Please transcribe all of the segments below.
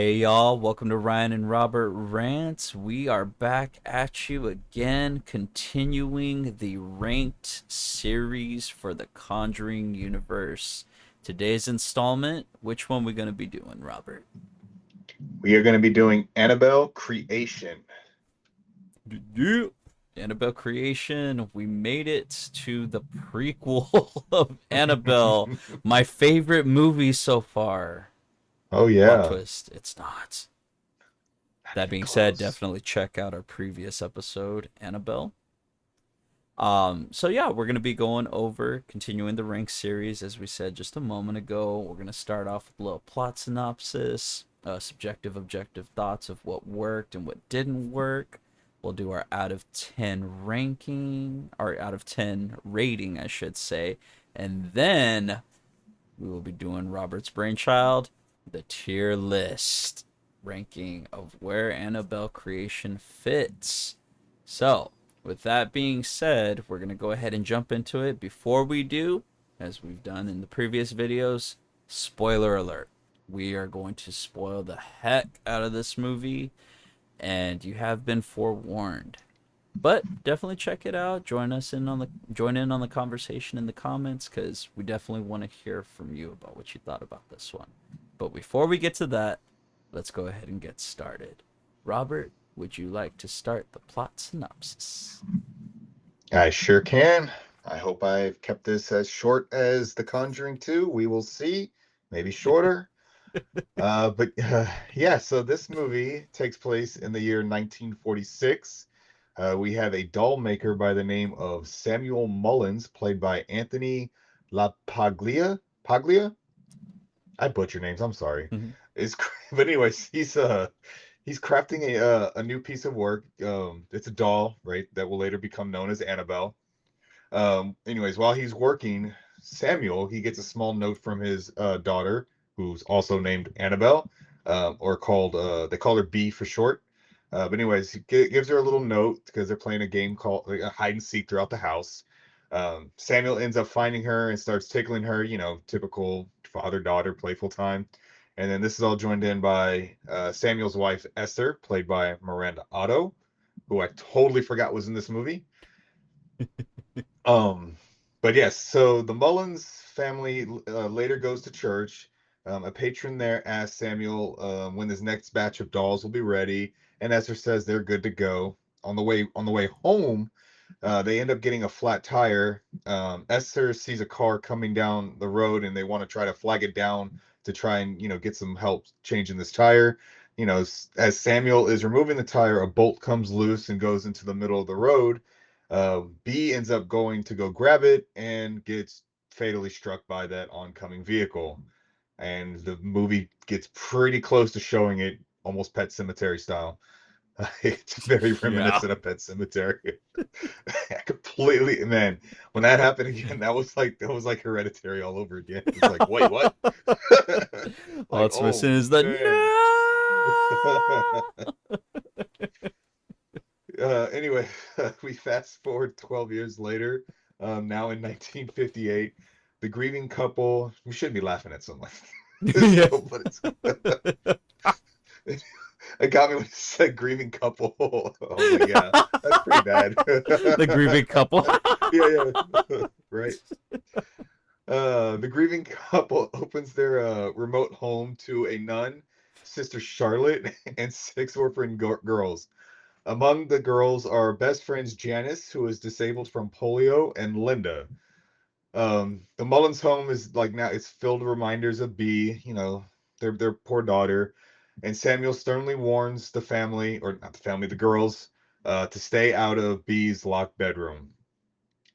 Hey y'all, welcome to Ryan and Robert Rants. We are back at you again, continuing the ranked series for the Conjuring universe. Today's installment, which one we going to be doing, Robert? We are going to be doing Annabelle Creation. Yeah. Annabelle Creation. We made it to the prequel of Annabelle, my favorite movie so far. Oh Plot yeah, twist, it's not. not That even being said, close. definitely check out our previous episode, Annabelle. So yeah, we're gonna be going over continuing the rank series as we said just a moment ago. We're gonna start off with a little plot synopsis, subjective, objective thoughts of what worked and what didn't work. We'll do our out of 10 ranking, or out of 10 rating, I should say, and then we will be doing Robert's brainchild, the tier list ranking of where Annabelle creation fits. So, with that being said, we're going to go ahead and jump into it. Before we do, as we've done in the previous videos, spoiler alert. We are going to spoil the heck out of this movie, and you have been forewarned. But definitely check it out. Join in on the conversation in the comments because we definitely want to hear from you about what you thought about this one. But before we get to that, let's go ahead and get started. Robert, would you like to start the plot synopsis? I sure can. I hope I've kept this as short as The Conjuring 2. We will see. Maybe shorter. But yeah, so this movie takes place in the year 1946. We have a doll maker by the name of Samuel Mullins, played by Anthony LaPaglia. Paglia? I butcher names. I'm sorry. Is but anyways, he's crafting a new piece of work. It's a doll, right, that will later become known as Annabelle. Anyways, while he's working, Samuel he gets a small note from his daughter, who's also named Annabelle, or called they call her B for short. But anyways, gives her a little note because they're playing a game called like, a hide and seek throughout the house. Samuel ends up finding her and starts tickling her, typical father-daughter playful time. And then this is all joined in by Samuel's wife, Esther, played by Miranda Otto, who I totally forgot was in this movie. Um, but yes, so the Mullins family later goes to church. A patron there asks Samuel when his next batch of dolls will be ready, and Esther says they're good to go. On the way home, they end up getting a flat tire. Esther sees a car coming down the road, and they want to try to flag it down to try and get some help changing this tire. As Samuel is removing the tire, a bolt comes loose and goes into the middle of the road. B ends up going to go grab it and gets fatally struck by that oncoming vehicle. And the movie gets pretty close to showing it almost Pet Cemetery style. It's very Yeah. reminiscent of Pet Cemetery. Completely, man. When that happened again, that was like Hereditary all over again. It's like, wait, what? All Like, it's oh missing is the man. no. Anyway, we fast forward 12 years later. Now in 1958, the grieving couple. We shouldn't be laughing at something like this Yeah. though, but it got me when it said grieving couple. I was like, yeah, that's pretty bad. The grieving couple. Yeah, yeah, right. The grieving couple opens their remote home to a nun, Sister Charlotte, and six orphan girls. Among the girls are best friends Janice, who is disabled from polio, and Linda. The Mullins home is like now it's filled with reminders of B, their poor daughter. And Samuel sternly warns the family, or not the family, the girls, to stay out of B's locked bedroom.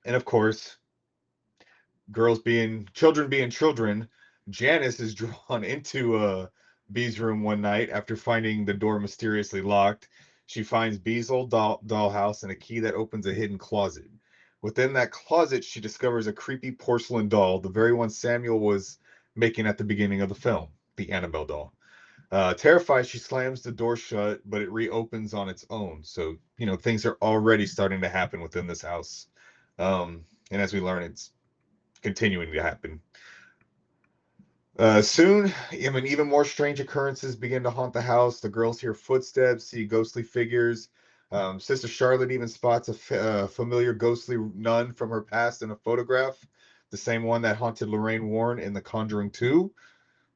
And of course, being children, Janice is drawn into B's room one night after finding the door mysteriously locked. She finds B's old dollhouse and a key that opens a hidden closet. Within that closet, she discovers a creepy porcelain doll, the very one Samuel was making at the beginning of the film, the Annabelle doll. Terrified, she slams the door shut, but it reopens on its own. So, things are already starting to happen within this house. And as we learn, it's continuing to happen. Soon, I mean, even more strange occurrences begin to haunt the house. The girls hear footsteps, see ghostly figures. Sister Charlotte even spots a familiar ghostly nun from her past in a photograph, the same one that haunted Lorraine Warren in The Conjuring 2.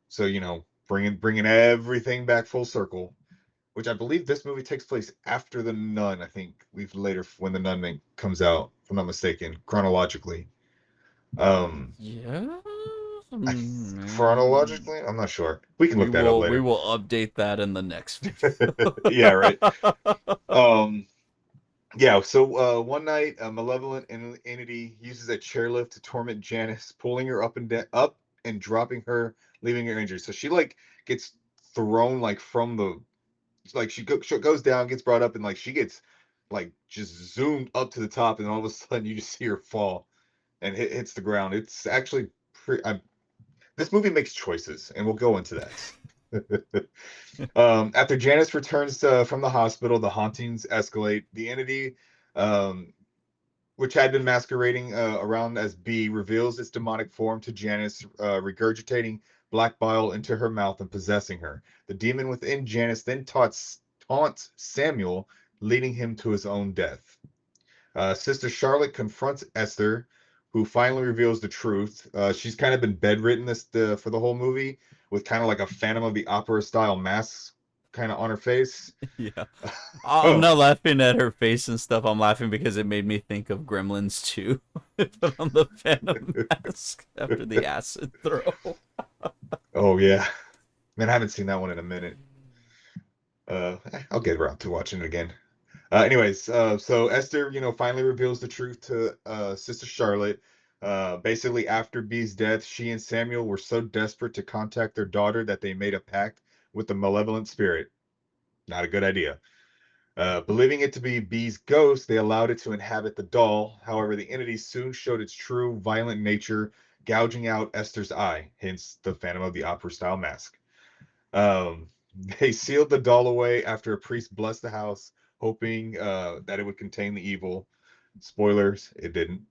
So, bringing everything back full circle, which I believe this movie takes place after The Nun. I think we've later when The Nun comes out, if I'm not mistaken, chronologically. Um, Yeah. Chronologically, I'm not sure. We can We look that up will we later. will update that in the next video. Yeah, right. Um, yeah. So one night, a malevolent entity uses a chairlift to torment Janice, pulling her up and dropping her, leaving her injured. So she like gets thrown like from the like she goes down, gets brought up, and like she gets like just zoomed up to the top, and all of a sudden you just see her fall and hits the ground. It's actually pretty. This movie makes choices, and we'll go into that. After Janice returns from the hospital, the hauntings escalate. The entity, um, which had been masquerading around as B, reveals its demonic form to Janice, regurgitating black bile into her mouth and possessing her. The demon within Janice then taunts Samuel, leading him to his own death. Sister Charlotte confronts Esther, who finally reveals the truth. She's kind of been bedridden for the whole movie, with kind of like a Phantom of the Opera style mask kind of on her face. Yeah. I'm not laughing at her face and stuff. I'm laughing because it made me think of Gremlins 2. Put on the Phantom mask after the acid throw. Oh yeah, man, I haven't seen that one in a minute. I'll get around to watching it again. Anyways, so Esther, finally reveals the truth to Sister Charlotte. Basically, after B's death, she and Samuel were so desperate to contact their daughter that they made a pact with the malevolent spirit. Not a good idea. Believing it to be B's ghost, they allowed it to inhabit the doll. However, the entity soon showed its true violent nature, gouging out Esther's eye, hence the Phantom of the Opera style mask. Um, they sealed the doll away after a priest blessed the house, hoping that it would contain the evil. Spoilers, it didn't.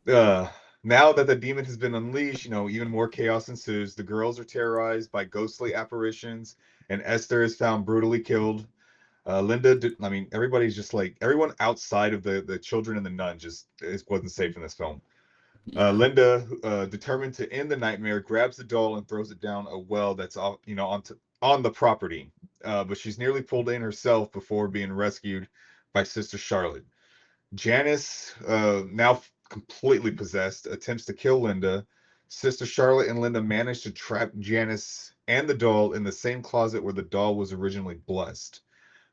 uh, Now that the demon has been unleashed, even more chaos ensues. The girls are terrorized by ghostly apparitions, and Esther is found brutally killed. I mean, everybody's just like everyone outside of the children and the nun wasn't safe in this film. Yeah. Linda, determined to end the nightmare, grabs the doll and throws it down a well that's on the property. But she's nearly pulled in herself before being rescued by Sister Charlotte. Janice, now completely possessed, attempts to kill Linda. Sister Charlotte and Linda manage to trap Janice and the doll in the same closet where the doll was originally blessed.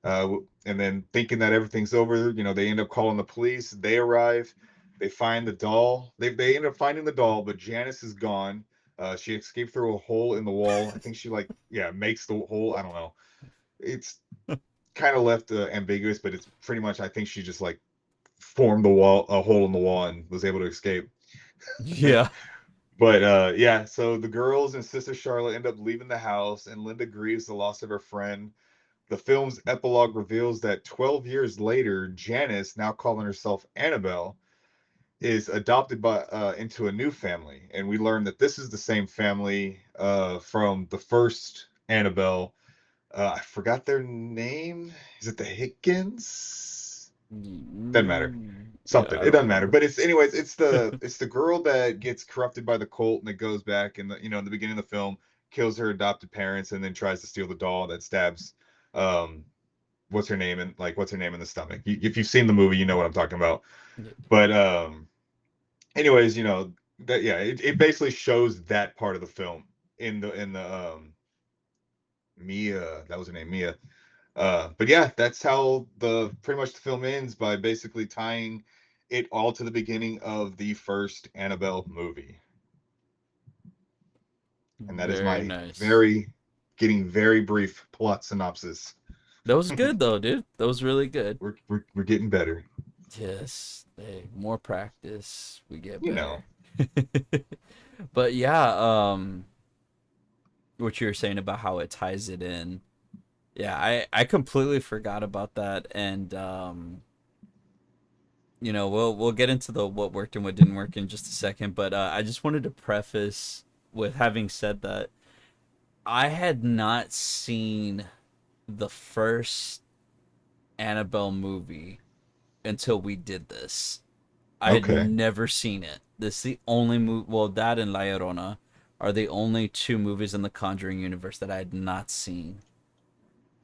And then thinking that everything's over, they end up calling the police. They arrive. They find the doll. They end up finding the doll, but Janice is gone. She escaped through a hole in the wall. I think she makes the hole. I don't know. It's kind of left ambiguous, but it's pretty much. I think she just like formed a hole in the wall, and was able to escape. Yeah. But yeah, so the girls and Sister Charlotte end up leaving the house, and Linda grieves the loss of her friend. The film's epilogue reveals that 12 years later, Janice, now calling herself Annabelle, is adopted into a new family, and we learn that this is the same family from the first Annabelle. I forgot their name. Is it the Higgins? Doesn't matter. Yeah, Something. I It don't doesn't matter. remember. But anyways, it's the girl that gets corrupted by the cult and it goes back and in the beginning of the film kills her adopted parents and then tries to steal the doll that stabs um what's her name in the stomach. If you've seen the movie, you know what I'm talking about. Yeah. But anyways, that yeah, it basically shows that part of the film in the Mia, that was her name, Mia. But yeah, that's how the pretty much the film ends by basically tying it all to the beginning of the first Annabelle movie. And that is Very my nice. very getting very brief plot synopsis. That was good though, dude. That was really good. We're getting better. Yes. Hey, more practice, we get You know. better. But yeah, what you were saying about how it ties it in. Yeah, I completely forgot about that, and we'll get into the what worked and what didn't work in just a second, but I just wanted to preface with having said that I had not seen the first Annabelle movie until we did this. I had Okay. never seen it. This is the only movie. Well, that and La Llorona are the only two movies in the Conjuring universe that I had not seen.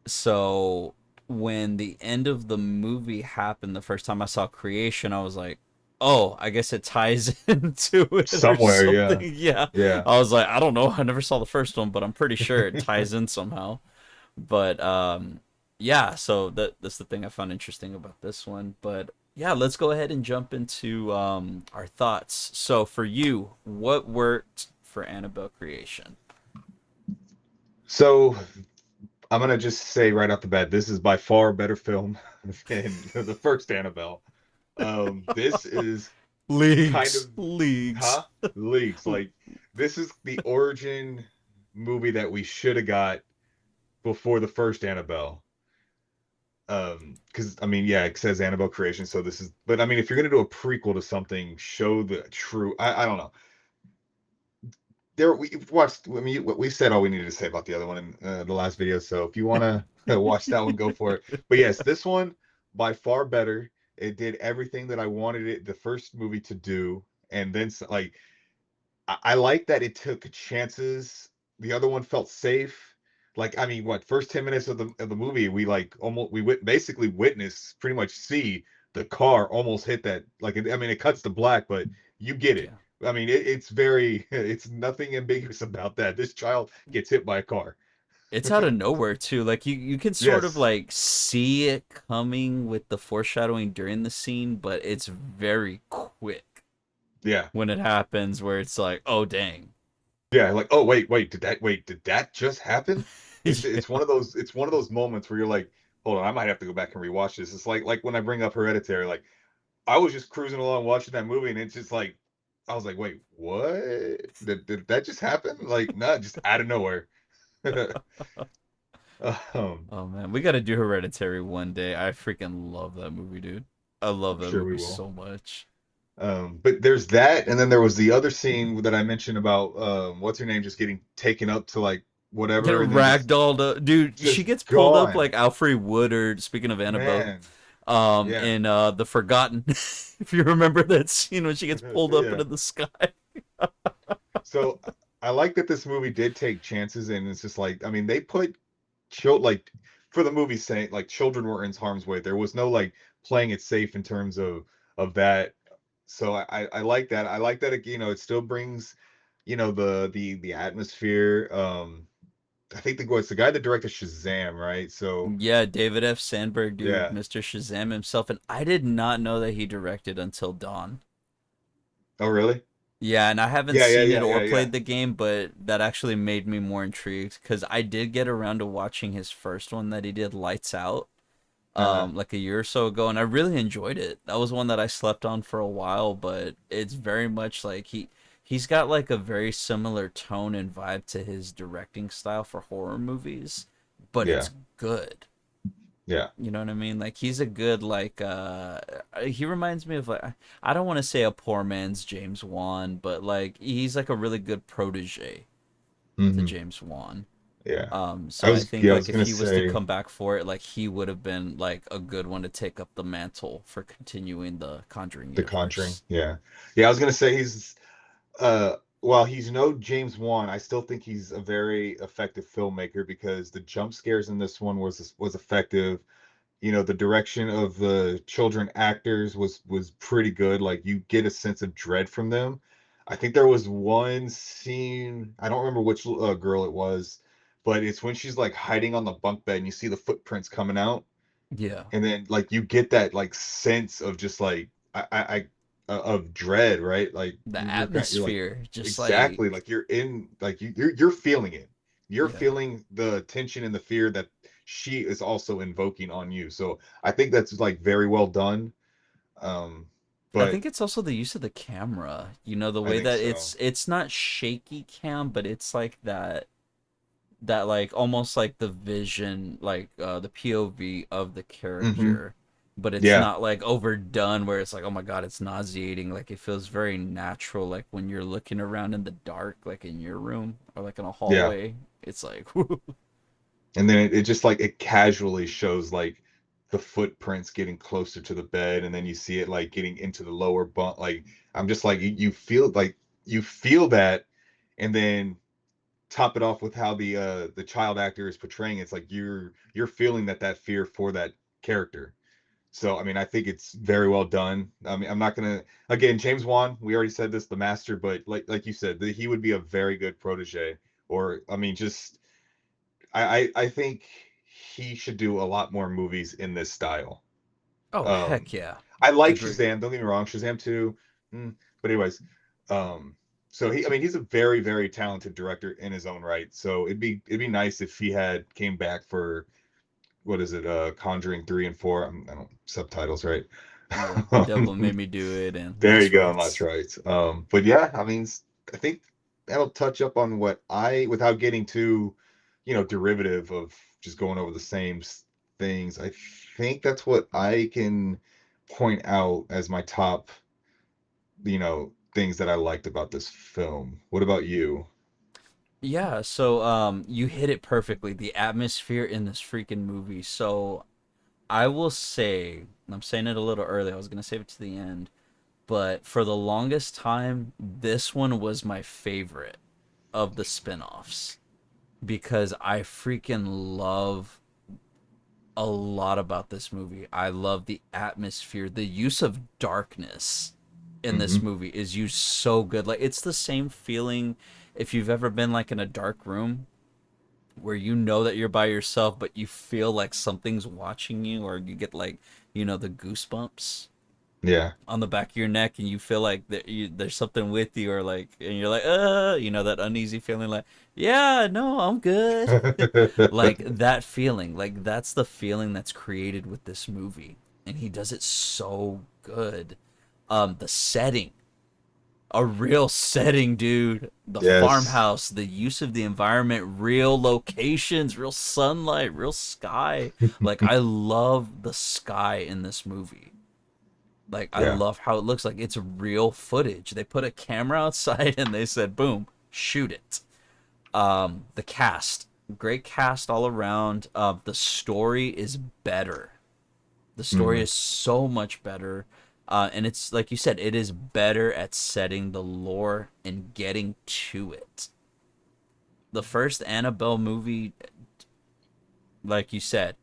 So when the end of the movie happened, the first time I saw Creation, I was like, "Oh, I guess it ties into it or Somewhere, something." yeah. Yeah, Yeah. I was like, "I don't know. I never saw the first one, but I'm pretty sure it ties in somehow." But yeah. So that's the thing I found interesting about this one. But yeah, let's go ahead and jump into our thoughts. So for you, what worked for Annabelle Creation? So I'm gonna just say right off the bat, this is by far a better film than the first Annabelle. This is kind of, Leagues, leagues. huh? Leaks. Like, this is the origin movie that we should have got before the first Annabelle. Because I mean, yeah, it says Annabelle creation, so this is. But I mean, if you're gonna do a prequel to something, show the true. I don't know. There we watched. I mean, we said all we needed to say about the other one in the last video. So if you want to watch that one, go for it. But yes, this one by far better. It did everything that I wanted it the first movie to do, and then like I like that it took chances. The other one felt safe. Like, I mean, what first 10 minutes of the movie, we like almost basically witness, pretty much see the car almost hit that. Like, I mean, it cuts to black, but you get it. Yeah. I mean, it's very, it's nothing ambiguous about that. This child gets hit by a car. It's out of nowhere too. Like you can sort of Yes. like see it coming with the foreshadowing during the scene, but it's very quick Yeah. when it happens where it's like, "Oh dang." Yeah. Like, oh did that just happen? It's Yeah. one of those moments where you're like, hold on, I might have to go back and rewatch this. It's like when I bring up Hereditary, like I was just cruising along watching that movie, and it's just like I was like, "Wait, what? Did that just happen?" Like, nah, just out of nowhere. um, Oh man, we got to do Hereditary one day. I freaking love that movie, dude. I love I'm that sure we movie will. so much. But there's that, and then there was the other scene that I mentioned about what's her name just getting taken up to like Get whatever, and then ragdolled up. Dude, she just gets pulled up gone. like Alfred Woodard, speaking of Annabelle, Man, yeah, in The Forgotten. If you remember that scene when she gets pulled up yeah. into the sky. So I like that this movie did take chances, and it's just like I mean they put like for the movie's sake, like children were in harm's way. There was no like playing it safe in terms of that. So I like that. I like that it still brings the atmosphere. I think it's the guy that directed Shazam, right? So Yeah, David F. Sandberg, dude, yeah. Mr. Shazam himself, and I did not know that he directed until Dawn. Oh really? Yeah, and I haven't Yeah, yeah, seen it yeah, or yeah, yeah. played the game, but that actually made me more intrigued because I did get around to watching his first one that he did, Lights Out, Uh-huh. like a year or so ago, and I really enjoyed it. That was one that I slept on for a while, but it's very much like he's got like a very similar tone and vibe to his directing style for horror movies, but Yeah, it's good. yeah. You know what I mean? Like he's a good like he reminds me of like I don't want to say a poor man's James Wan, but like he's like a really good protege to Hmm. James Wan. Yeah. So I think I like was if gonna he was to say come back for it, like he would have been like a good one to take up the mantle for continuing the Conjuring The Conjuring. universe. Yeah. Yeah, I was gonna say he's while he's no James Wan, I still think he's a very effective filmmaker because the jump scares in this one was effective. The direction of the children actors was pretty good. Like you get a sense of dread from them. I think there was one scene, I don't remember which girl it was, but it's when she's like hiding on the bunk bed and you see the footprints coming out, Yeah, and then like you get that like sense of just like of dread, right? Like the you're like atmosphere, just like exactly like you're in like you're feeling it. You're yeah. feeling the tension and the fear that she is also invoking on you. So I think that's like very well done. Um, I but think it's also the use of the camera. You know, the I way think that so. it's not shaky cam, but it's like that like almost like the vision, like the POV of the Hmm. character but it's Yeah, not like overdone where it's like, oh my god, it's nauseating. Like it feels very natural. Like when you're looking around in the dark, like in your room or like in a yeah. hallway, it's like, And then it just like it casually shows like the footprints getting closer to the bed, and then you see it like getting into the lower bunk. Like I'm just like you feel that, and then top it off with how the child actor is portraying it. It's like you're feeling that fear for that character. So I mean, I think it's very well done. I mean, I'm not gonna again, James Wan. We already said this, the master, but like you said, he would be a very good protege. Or I mean, just I think he should do a lot more movies in this style. oh Um, heck yeah, I like agreed. Shazam. Don't get me wrong, Shazam 2. But anyways, um, so I mean, he's a very, very talented director in his own right. So it'd be nice if he had came back for what is it, Conjuring 3 and 4. I don't subtitles, right? Yeah, Devil Made Me Do It and There you Last go, that's Rites. right. But yeah, I mean, I think that'll touch up on what without getting too, derivative of just going over the same things. I think that's what I can point out as my top, things that I liked about this film. What about you? Yeah, so you hit it perfectly. The atmosphere in this freaking movie. So I will say, and I'm saying it a little early. I was gonna save it to the end, but for the longest time, this one was my favorite of the spin-offs because I freaking love a lot about this movie. I love the atmosphere, the use of darkness in this Hmm. movie is used so good. Like it's the same feeling if you've ever been like in a dark room where you know that you're by yourself but you feel like something's watching you or you get like, the goosebumps Yeah. on the back of your neck and you feel like there's something with you or like and you're like that uneasy feeling like yeah no I'm good like that feeling like that's the feeling that's created with this movie and he does it so good. The setting, a real setting, dude. The Yes. farmhouse, the use of the environment, real locations, real sunlight, real sky. Like I love the sky in this movie. Like I Yeah. love how it looks like it's real footage. They put a camera outside and they said, "Boom, shoot it." The cast, great cast all around. The story is better. The story Hmm. is so much better. And it's like you said, it is better at setting the lore and getting to it. The first Annabelle movie, like you said,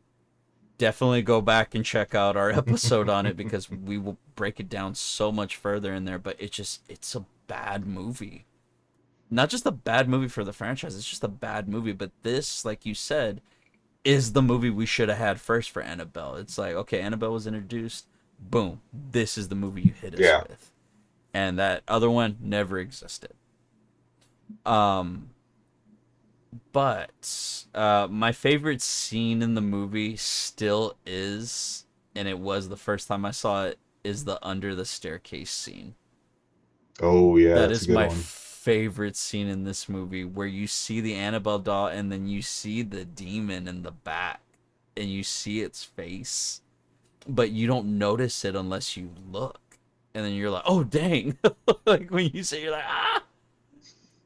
definitely go back and check out our episode on it because we will break it down so much further in there. But it's a bad movie. Not just a bad movie for the franchise, it's just a bad movie. But this, like you said, is the movie we should have had first for Annabelle. It's like, okay, Annabelle was introduced. Boom. This is the movie you hit us Yeah. with. And that other one never existed. Um, but my favorite scene in the movie still is, and it was the first time I saw it, is the under the staircase scene. Oh yeah, That that's a is good my one. favorite scene in this movie where you see the Annabelle doll and then you see the demon in the back and you see its face, but you don't notice it unless you look. And then you're like, oh, dang. Like when you say, you're like, ah.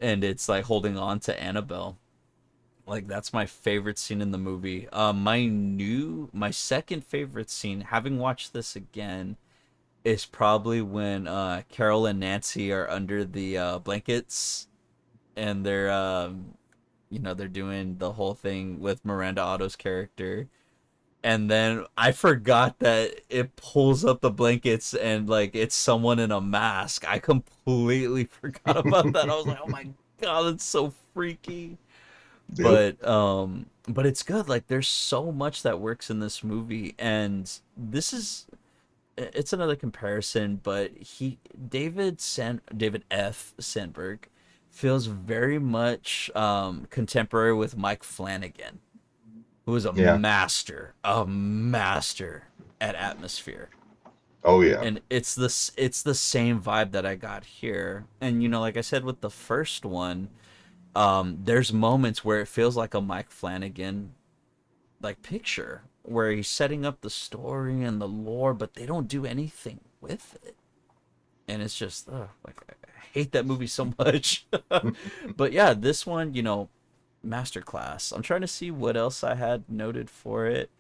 And it's like holding on to Annabelle. Like that's my favorite scene in the movie. My second favorite scene, having watched this again, is probably when Carol and Nancy are under the blankets and they're doing the whole thing with Miranda Otto's character. And then I forgot that it pulls up the blankets and like it's someone in a mask. I completely forgot about that. I was like, "Oh my god, that's so freaky." Yep. But it's good. Like there's so much that works in this movie and it's another comparison, but David F. Sandberg feels very much contemporary with Mike Flanagan, who is Yeah. a master at atmosphere. Oh yeah. And it's the same vibe that I got here. And like I said with the first one, there's moments where it feels like a Mike Flanagan like picture. where he's setting up the story and the lore, but they don't do anything with it. And it's just like I hate that movie so much. But yeah, this one, masterclass. I'm trying to see what else I had noted for it.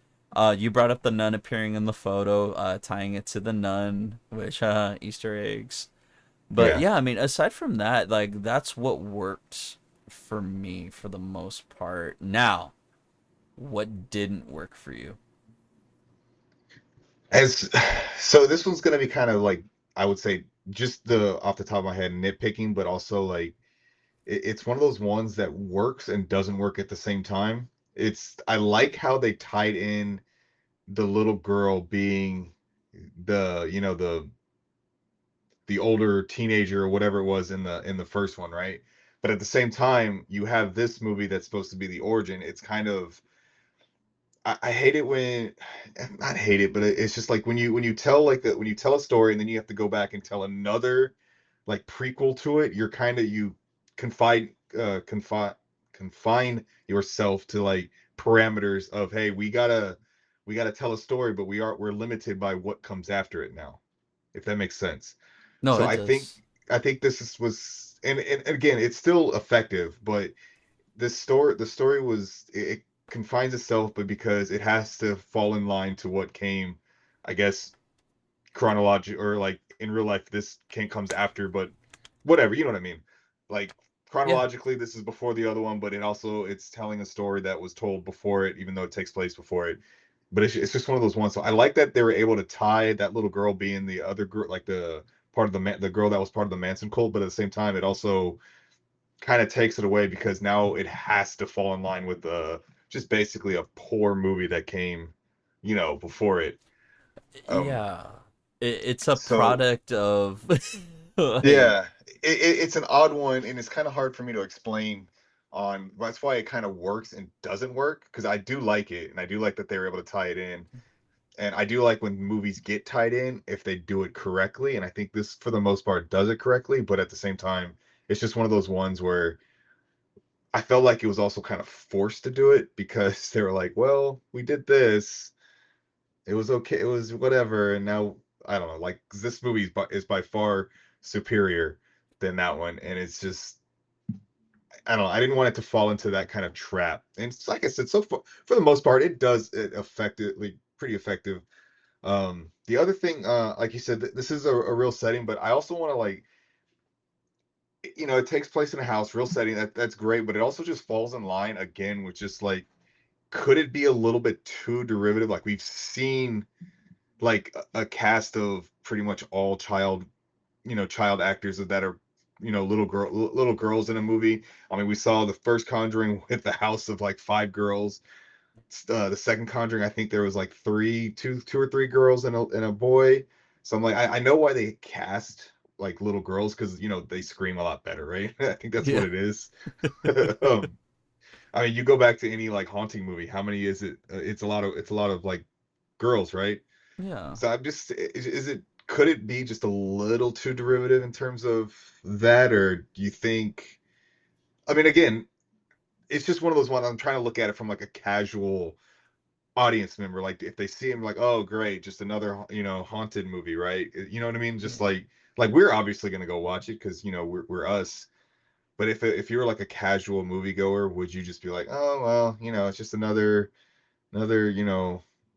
You brought up the nun appearing in the photo, tying it to the nun, which Easter eggs. But Yeah. yeah, I mean, aside from that, like that's what worked for me for the most part. Now, what didn't work for you? As so this one's gonna be kind of like, I would say, just the off the top of my head nitpicking, but also like it's one of those ones that works and doesn't work at the same time. It's I like how they tied in the little girl being the older teenager or whatever it was in the first one, right? But at the same time, you have this movie that's supposed to be the origin. It's kind of I hate it when not hate it, but it's just like when you tell like that when you tell a story and then you have to go back and tell another like prequel to it, you're kind of you confide confine yourself to like parameters of, hey, we gotta tell a story, but we're limited by what comes after it now, if that makes sense. No, So it does. I think was and again it's still effective, but the story was it confines itself, but because it has to fall in line to what came, I guess, chronology or like in real life this can comes after, but whatever, you know what I mean? Like Yeah. chronologically this is before the other one, but it also it's telling a story that was told before it, even though it takes place before it. But it's just one of those ones. So I like that they were able to tie that little girl being the other girl, like the part of the girl that was part of the Manson cult, but at the same time it also kind of takes it away because now it has to fall in line with just basically a poor movie that came, before it. Um, Yeah. It's a so product of like yeah, it's an odd one, and it's kind of hard for me to explain on. That's why it kind of works and doesn't work because I do like it, and I do like that they were able to tie it in, and I do like when movies get tied in if they do it correctly, and I think this for the most part does it correctly, but at the same time, it's just one of those ones where I felt like it was also kind of forced to do it because they were like, well, we did this. It was okay. It was whatever. And now, I don't know, like, 'cause this movie is by far superior than that one. And it's just, I don't know. I didn't want it to fall into that kind of trap. And it's, like I said, for the most part, it does it effectively, pretty effective. The other thing, like you said, this is a real setting, but I also want to like, it takes place in a house, real setting. That's great, but it also just falls in line again with just like could it be a little bit too derivative? Like we've seen like a cast of pretty much all child actors that are, little girls in a movie. I mean, we saw the first Conjuring with the house of like five girls. The second Conjuring, I think there was like two or three girls and a boy. So I'm like, I know why they cast like little girls because they scream a lot better, right? I think that's what yeah. it is. um, I mean, you go back to any like haunting movie. How many is it? It's a lot of like girls, right? Yeah. So I'm just, is it? Could it be just a little too derivative in terms of that, or do you think? I mean, again, it's just one of those ones. I'm trying to look at it from like a casual audience member. Like if they see him, like, oh, great, just another haunted movie, right? You know what I mean? Just Yeah. like we're obviously gonna go watch it because we're us. But if you were like a casual moviegoer, would you just be like, oh well, it's just another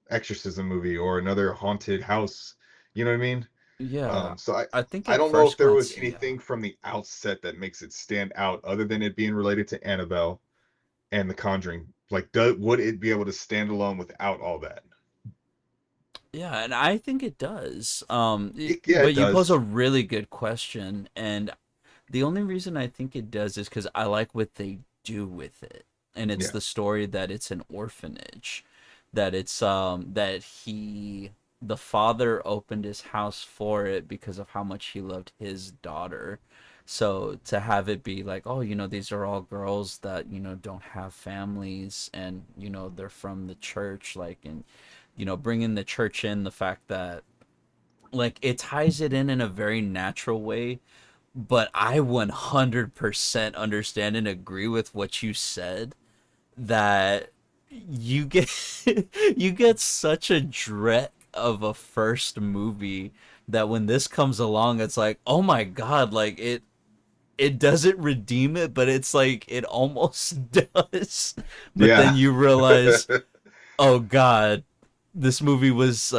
exorcism movie or another haunted house? You know what I mean? Yeah. So I think I at don't know if first there was glance, yeah. anything from the outset that makes it stand out other than it being related to Annabelle and The Conjuring. Like, would it be able to stand alone without all that? Yeah, and I think it does. Yeah, But it you pose a does. really good question, and the only reason I think it does is because I like what they do with it, and it's Yeah. the story that it's an orphanage, that it's that the father opened his house for it because of how much he loved his daughter. So to have it be like, oh, these are all girls that don't have families, and they're from the church, like, and bringing the church in, the fact that like it ties it in a very natural way. But I 100% understand and agree with what you said, that you get you get such a dread of a first movie that when this comes along, it's like, oh my god, like it doesn't redeem it, but it's like it almost does. But then Yeah. you realize, oh god, this movie was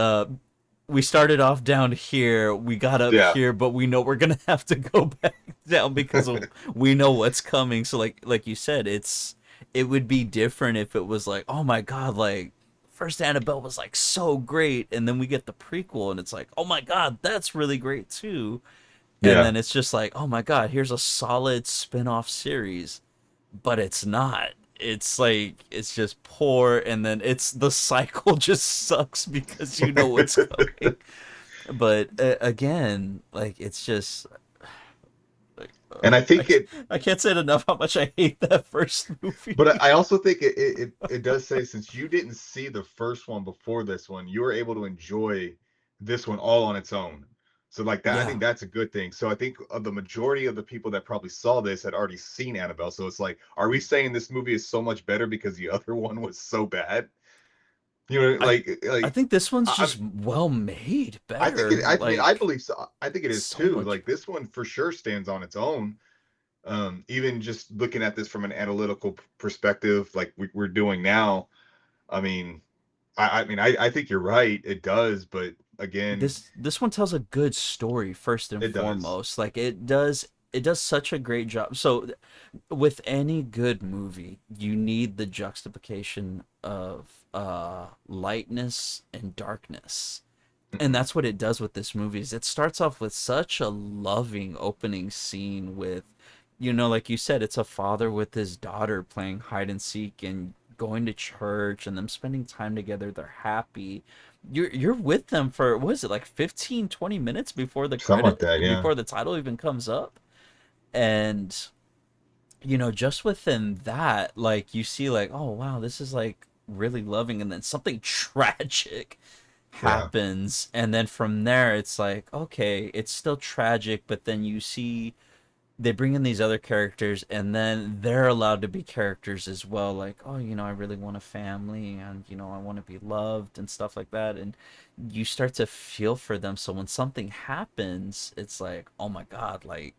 we started off down here, we got up Yeah. here, but we know we're gonna have to go back down because of, we know what's coming. So like you said, it would be different if it was like, oh my god, like first Annabelle was like so great, and then we get the prequel and it's like, oh my god, that's really great too. And Yeah. then it's just like, oh my god, here's a solid spin-off series, but it's not. It's like it's just poor, and then it's the cycle just sucks because you know what's coming. But again, like it's just like, And I think it, I can't say it enough how much I hate that first but movie. I also think it does say, since you didn't see the first one before this one, you were able to enjoy this one all on its own. So like that, I Yeah, think that's a good thing. So I think the majority of the people that probably saw this had already seen Annabelle. So it's like, are we saying this movie is so much better because the other one was so bad? You know, I I like think this one's I, just well made, I think it. better. I mean, I Like believe so. I think it is so too. much. Like this one for sure stands on its own. Even just looking at this from an analytical perspective, like we're doing now. I mean, I think you're right. It does, but again, This one tells a good story first and it does. foremost. Like it does such a great job. So with any good movie, you need the juxtaposition of lightness and darkness. And Mhm. that's what it does with this movie. Is it starts off with such a loving opening scene with, you know, like you said, it's a father with his daughter playing hide and seek and going to church and them spending time together. They're happy. You're with them for, what is it, like 15, 20 minutes before the Something like credit, that. Yeah. before the title even comes up. And you know, just within that, like you see like, oh wow, this is like really loving, and then something tragic Yeah. happens, and then from there it's like, okay, it's still tragic, but then you see they bring in these other characters, and then they're allowed to be characters as well, like, oh, you know, I really want a family, and you know, I want to be loved and stuff like that, and you start to feel for them. So when something happens, it's like, oh my god, like,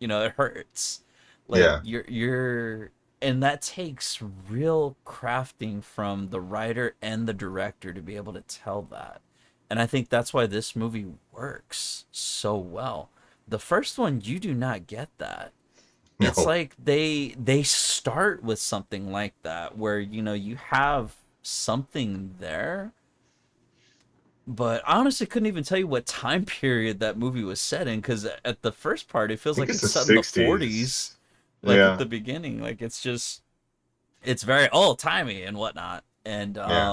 you know, it hurts. Like Yeah. you're and that takes real crafting from the writer and the director to be able to tell that. And I think that's why this movie works so well. The first one, you do not get that. It's No. like they start with something like that where, you know, you have something there, but I honestly couldn't even tell you what time period that movie was set in, because at the first part it I feels think like it's it's the set in the 40s, 60s. like at the Yeah. beginning. Like it's just, it's very old timey and whatnot, and Yeah.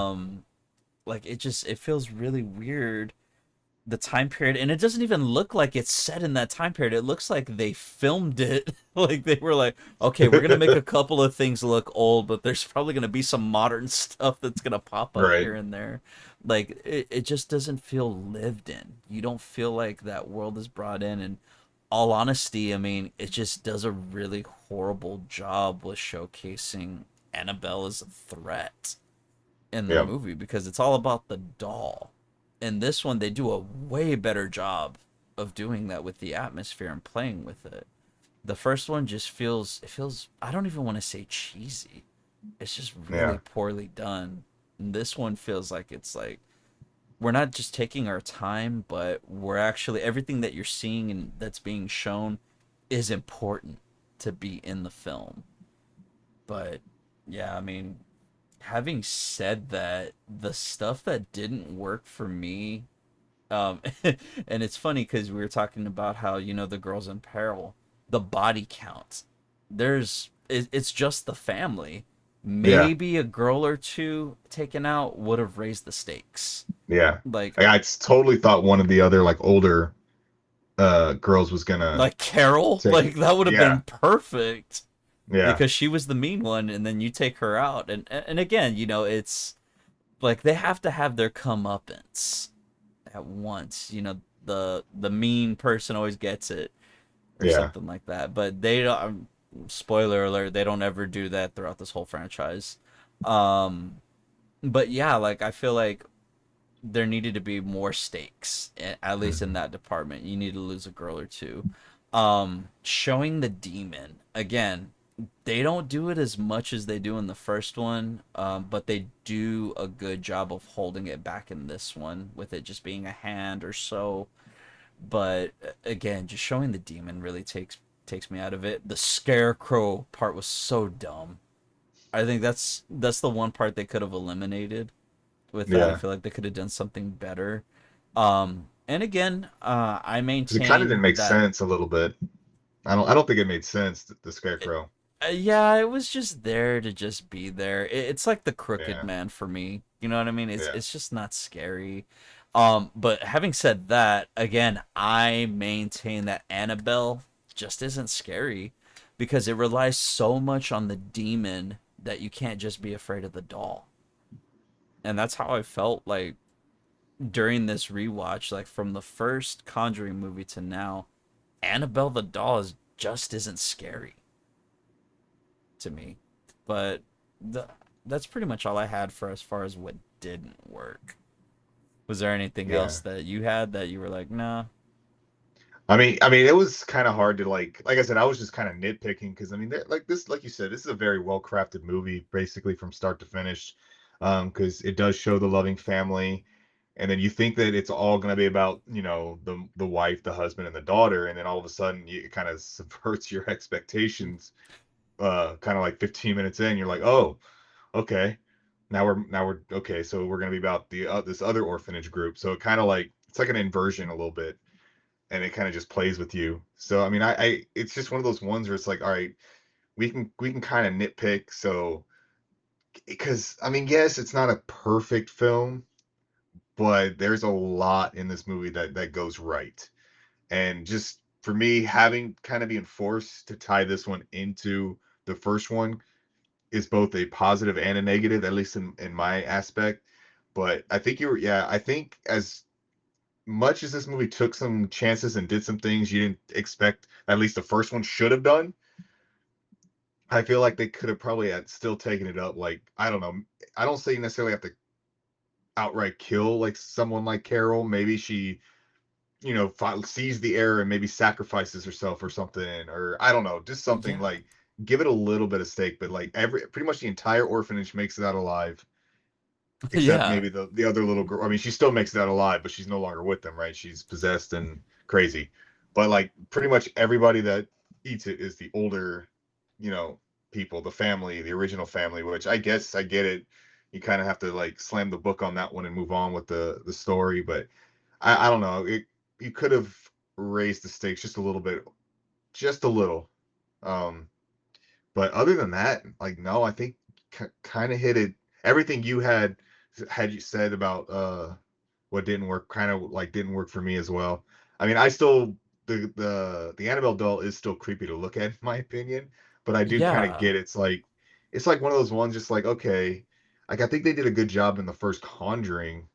like it feels really weird, the time period, and it doesn't even look like it's set in that time period. It looks like they filmed it like they were like, okay, we're gonna make a couple of things look old, but there's probably gonna be some modern stuff that's gonna pop up Right. here and there. Like it just doesn't feel lived in. You don't feel like that world is brought in. And all honesty, I mean, it just does a really horrible job with showcasing Annabelle as a threat in the Yeah. movie, because it's all about the doll. In this one, they do a way better job of doing that with the atmosphere and playing with it. The first one just feels, it feels, I don't even want to say cheesy. It's just really Yeah. poorly done. And this one feels like it's like we're not just taking our time, but we're actually, everything that you're seeing and that's being shown is important to be in the film. But yeah, I mean, having said that, the stuff that didn't work for me, and it's funny because we were talking about how, you know, the girls in peril, the body count, it's just the family. Yeah. Maybe a girl or two taken out would have raised the stakes. Yeah. Like I totally thought one of the other like older girls was gonna like Carol, take like it. that would have Yeah. been perfect, Yeah. because she was the mean one, and then you take her out, and again, you know, it's like they have to have their comeuppance at once. You know, the mean person always gets it, or Yeah. something like that. But they don't. Spoiler alert: they don't ever do that throughout this whole franchise. Um, but yeah, like I feel like there needed to be more stakes, at least in Mhm. that department. You need to lose a girl or two. Showing the demon again. They don't do it as much as they do in the first one, but they do a good job of holding it back in this one, with it just being a hand or so. But again, just showing the demon really takes me out of it. The scarecrow part was so dumb. I think that's the one part they could have eliminated with that. I Yeah, feel like they could have done something better. And again, I because it kind of maintain didn't make that sense a little bit. I don't think it made sense. The Scarecrow. yeah, it was just there to just be there. It's like the Crooked Yeah, Man for me. You know what I mean? It's yeah, it's just not scary. But having said that, again, I maintain that Annabelle just isn't scary because it relies so much on the demon that you can't just be afraid of the doll. And that's how I felt like during this rewatch, like from the first Conjuring movie to now, Annabelle the doll just isn't scary to me. But the, that's pretty much all I had for as far as what didn't work. Was there anything else yeah. that you had that you were like, nah? I mean, it was kind of hard to like I said, I was just kind of nitpicking because I mean, like this, like you said, this is a very well crafted movie, basically from start to finish, because it does show the loving family, and then you think that it's all going to be about the wife, the husband, and the daughter, and then all of a sudden it kind of subverts your expectations, kind of like 15 minutes in, you're like, oh, okay, now we're okay, so we're going to be about the this other orphanage group, so it kind of like it's like an inversion a little bit and it kind of just plays with you. So I mean, it's just one of those ones where it's like, all right, we can kind of nitpick. So because I mean, yes, it's not a perfect film, but there's a lot in this movie that goes right. And just for me, having kind of being forced to tie this one into the first one is both a positive and a negative, at least in my aspect. But I think yeah, I think as much as this movie took some chances and did some things you didn't expect, at least the first one should have done, I feel like they could have probably had still taken it up. Like, I don't know. I don't say you necessarily have to outright kill like someone like Carol. Maybe she, sees the error and maybe sacrifices herself or something, or I don't know, just something Yeah, like give it a little bit of stake. But like pretty much the entire orphanage makes it out alive except yeah, maybe the other little girl. I mean, she still makes it out alive, but she's no longer with them, right? She's possessed and crazy. But like pretty much everybody that eats it is the older, you know, people, the family, the original family. Which I guess I get it. You kind of have to like slam the book on that one and move on with the story. But I don't know. You could have raised the stakes just a little bit, just a little. Um, but other than that, like no, I think kind of hit it. Everything you had you said about what didn't work kind of like didn't work for me as well. I mean, I still the Annabelle doll is still creepy to look at in my opinion, but I do kind of yeah, get it's like one of those ones just like okay, like I think they did a good job in the first Conjuring,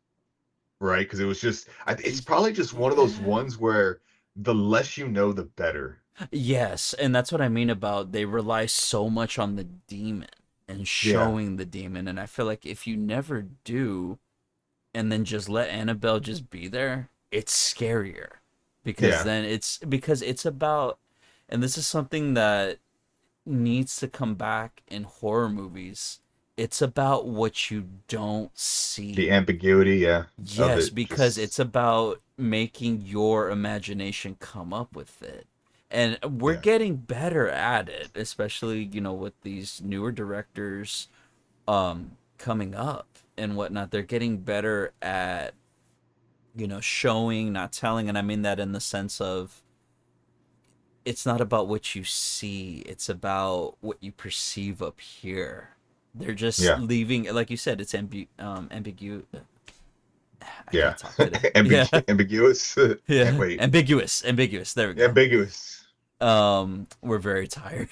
right? Because it was just it's probably just one of those yeah. ones where the less you know, the better. Yes, and that's what I mean about they rely so much on the demon and Yeah, showing the demon, and I feel like if you never do, and then just let Annabelle just be there, it's scarier because yeah, then it's about, and this is something that needs to come back in horror movies. It's about what you don't the see. ambiguity, yeah, of Yes, it because just it's about making your imagination come up with it. And we're yeah. getting better at it, especially, with these newer directors coming up and whatnot. They're getting better at, showing, not telling. And I mean that in the sense of it's not about what you see, it's about what you perceive up here. They're just Yeah, leaving, like you said, it's ambiguous. I yeah. can't talk today. Yeah. Ambiguous. Yeah, Wait, ambiguous. There we go. ambiguous. We're very tired.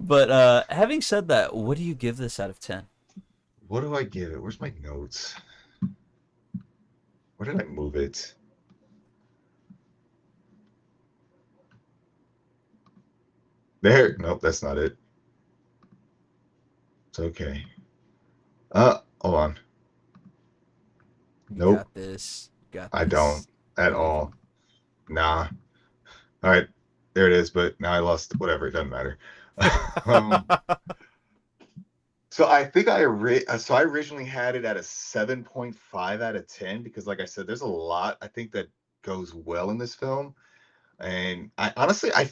But having said that, what do you give this out of 10? What do I give it? Where's my notes? Where did I move it? There. Nope, that's not it. It's okay. Hold on. You Nope, got this. You got I don't this. at Believe all. him. Nah. All right, there it is. But now I lost. Whatever. It doesn't matter. um, so I think I originally had it at a 7.5 out of 10 because, like I said, there's a lot I think that goes well in this film, and I honestly I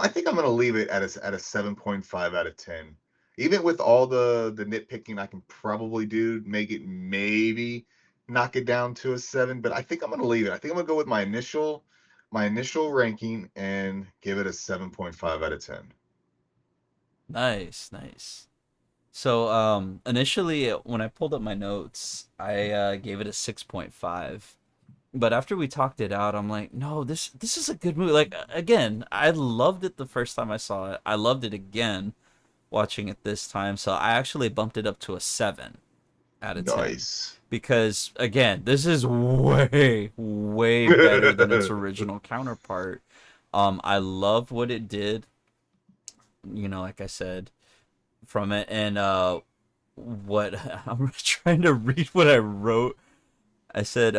think I'm gonna leave it at a 7.5 out of 10. Even with all the nitpicking I can probably do, make it maybe knock it down to a 7, but I think I'm gonna leave it. I think I'm gonna go with my initial ranking and give it a 7.5 out of 10. Nice, nice. So, initially when I pulled up my notes, I gave it a 6.5. But after we talked it out, I'm like, no, this is a good movie. Like again, I loved it the first time I saw it. I loved it again watching it this time. So I actually bumped it up to a 7 out of 10 Nice. because again, this is way way better than its original counterpart. I love what it did, like I said, from it, and what I'm trying to read what I wrote. I said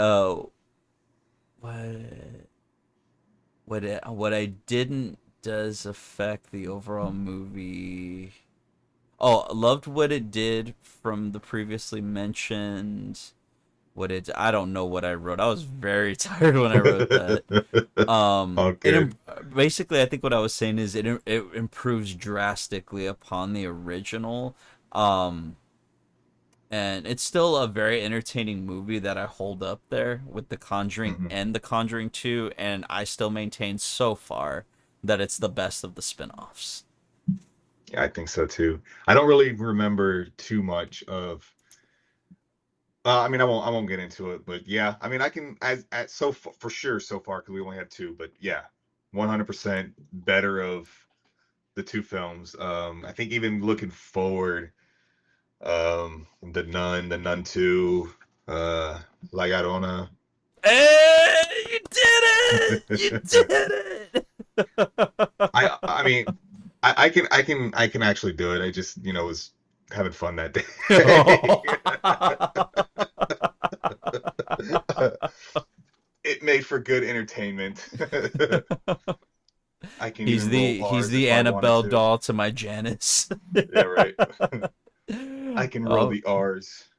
what what I didn't does affect the overall movie. Oh, loved what it did from the previously mentioned. What it I don't know what I wrote. I was very tired when I wrote that. All It good. basically, I think what I was saying is it improves drastically upon the original. Um and it's still a very entertaining movie that I hold up there with The Conjuring Mhm. and The Conjuring 2, and I still maintain so far that it's the best of the spin-offs. Yeah, I think so too. I don't really remember too much of. I mean, I won't get into it, but yeah, I mean, I can as so for sure so far because we only had two, but yeah, 100% better of the two films. I think even looking forward, the Nun Two, La Llorona. Hey, you did it! You did it! I mean, I can actually do it. I just was having fun that day. It made for good entertainment. I can he's even roll the R's if I wanted Annabelle to. doll to my Janice. Yeah, right. I can roll Oh, the R's.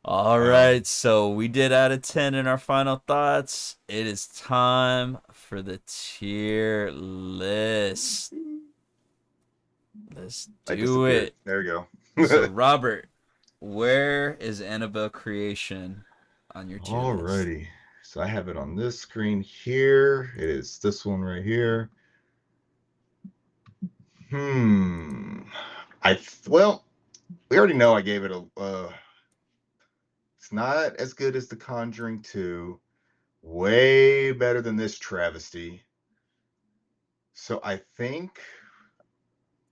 all Um, right. So we did out of 10 in our final thoughts. It is time for the tier list. Let's I do disappeared. it. There we So, go. Robert, where is Annabelle Creation on your tier list? Alrighty. So I have it on this screen here. It is this one right here. Hmm. Well, we already know I gave it a. It's not as good as The Conjuring 2. Way better than this travesty. So I think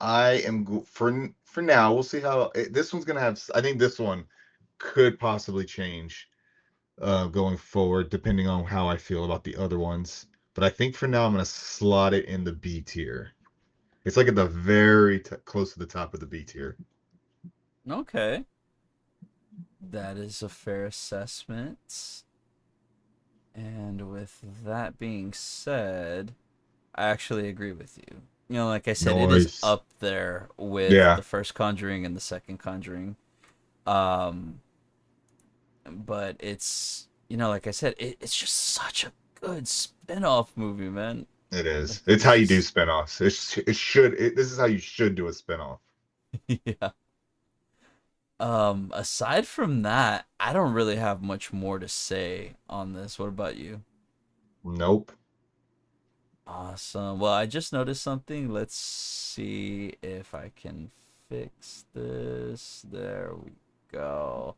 I am for now. We'll see how this one's gonna have. I think this one could possibly change going forward, depending on how I feel about the other ones. But I think for now I'm gonna slot it in the B tier. It's like at the very close to the top of the B tier. Okay. That is a fair assessment. And with that being said, I actually agree with you. Like I said, it is Noise. up there with Yeah, the first Conjuring and the second Conjuring. Um, but like I said, it's just such a good spin-off movie, man. it Like is. It's it's how you do just spinoffs. It should. This is how you should do a spinoff. yeah. Aside from that, I don't really have much more to say on this. What about you? Nope. Awesome. Well, I just noticed something. Let's see if I can fix this. There we go.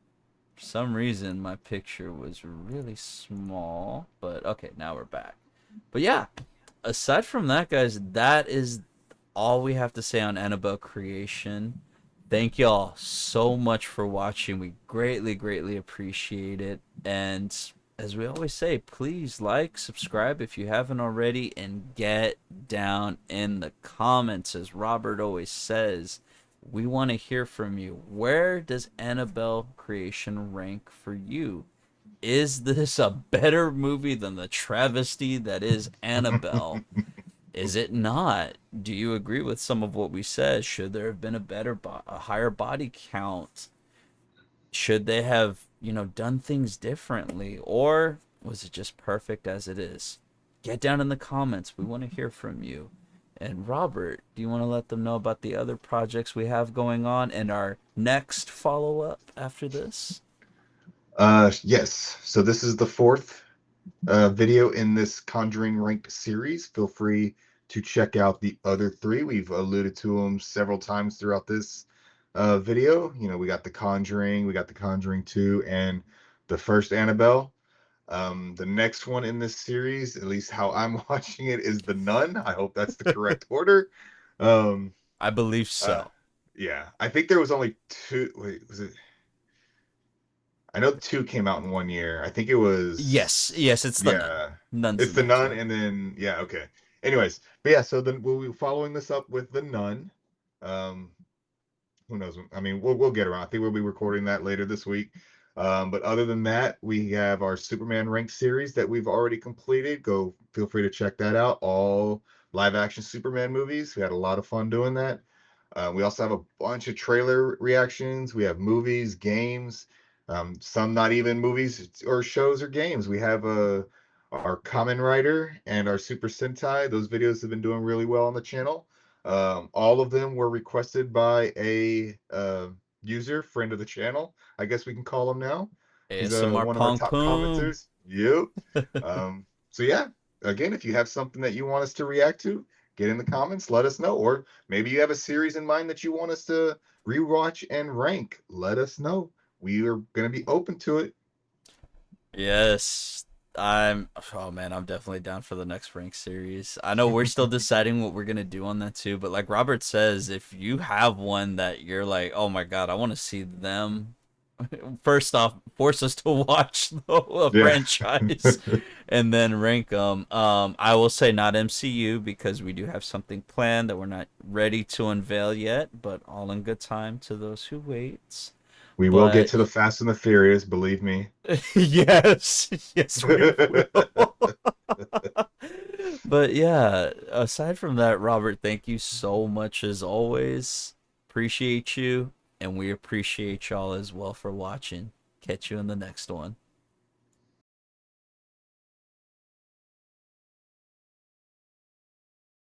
For some reason, my picture was really small, but okay, now we're back. But yeah, aside from that, guys, that is all we have to say on Annabelle Creation. Thank y'all so much for watching. We greatly, greatly appreciate it. And as we always say, please like, subscribe if you haven't already, and get down in the comments. As Robert always says, We want to hear from you. Where does Annabelle creation rank for you? Is this a better movie than the travesty that is Annabelle? Is it not? Do you agree with some of what we said? Should there have been a higher body count? Should they have, done things differently? Or was it just perfect as it is? Get down in the comments. We want to hear from you. And Robert, do you want to let them know about the other projects we have going on and our next follow up after this? Yes. So this is the fourth video in this Conjuring ranked series. Feel free to check out the other three. We've alluded to them several times throughout this video. We got the Conjuring, we got the Conjuring 2, and the first Annabelle. The next one in this series, at least how I'm watching it, is the Nun. I hope that's the correct order. Um, I believe uh, so. yeah, I think there was only two. Wait, was it? I know two came out in one year. I think it was. Yes, yes, it's the Nun. Yeah, Nun's it's the the next Nun, one. and then yeah, okay. Anyways, but yeah, so then we'll be following this up with the Nun. Um, who knows? I mean, we'll get around. I think we'll be recording that later this week. But other than that, we have our Superman ranked series that we've already completed. Go feel free to check that out. All live action Superman movies. We had a lot of fun doing that. We also have a bunch of trailer reactions. We have movies, games, some not even movies or shows or games. We have our Kamen Rider and our Super Sentai. Those videos have been doing really well on the channel. All of them were requested by a user, friend of the channel. I guess we can call him now. He's ASMR one of our Pong top Poom. commenters. Yep. So yeah, again, if you have something that you want us to react to, get in the comments, let us know. Or maybe you have a series in mind that you want us to rewatch and rank. Let us know. We are going to be open to it. Yes. Oh man, I'm definitely down for the next rank series. I know we're still deciding what we're gonna do on that too, but like Robert says, if you have one that you're like, oh my god, I want to see them, first off, force us to watch a Yeah. franchise and then rank them. I will say not MCU because we do have something planned that we're not ready to unveil yet, but all in good time to those who wait. We will get But to the Fast and the Furious, believe me. yes, yes, we will. But yeah, aside from that, Robert, thank you so much as always. Appreciate you, and we appreciate y'all as well for watching. Catch you in the next one.